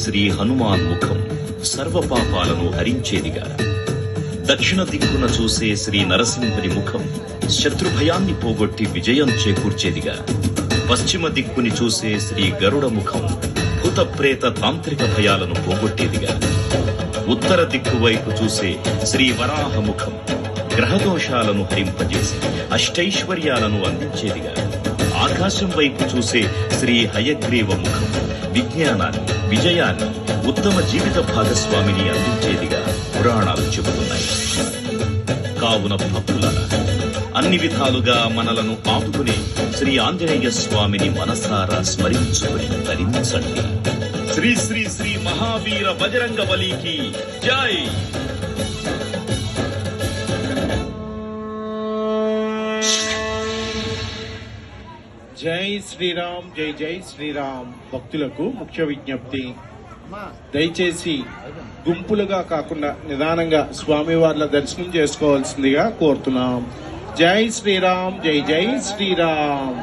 శ్రీ హనుమాన్ ముఖం సర్వపాపాలను హరించేదిగా, దక్షిణ దిక్కున చూసే శ్రీ నరసింహుని ముఖం శత్రుభయాన్ని పోగొట్టి విజయం చేకూర్చేదిగా, పశ్చిమ దిక్కుని చూసే శ్రీ గరుడ ముఖం భూత ప్రేత తాంత్రిక భయాలను పోగొట్టేదిగా, ఉత్తర దిక్కు వైపు చూసే శ్రీ వరాహ ముఖం గ్రహదోషాలను హరింపజేసి అష్టైశ్వర్యాలను అందించేదిగా, ఆకాశం వైపు చూసే శ్రీ హయగ్రీవ ముఖం విజ్ఞానాన్ని, విజయాన్ని, ఉత్తమ జీవిత భాగస్వామిని అందించేదిగా పురాణాలు చెబుతున్నాయి. కావున భక్తులారా, అన్ని విధాలుగా మనలను ఆదుకునే శ్రీ ఆంజనేయ స్వామిని మనసారా స్మరించుకుని ధరించండి. శ్రీ శ్రీ శ్రీ మహావీర బజరంగ బలికి జై. జై శ్రీరామ్, జై జై శ్రీరామ్. భక్తులకు ముఖ్య విజ్ఞప్తి, దయచేసి గుంపులుగా కాకుండా నిదానంగా స్వామివార్ల దర్శనం చేసుకోవాల్సిందిగా కోరుతున్నాం. జై శ్రీరామ్, జై జై శ్రీరామ్.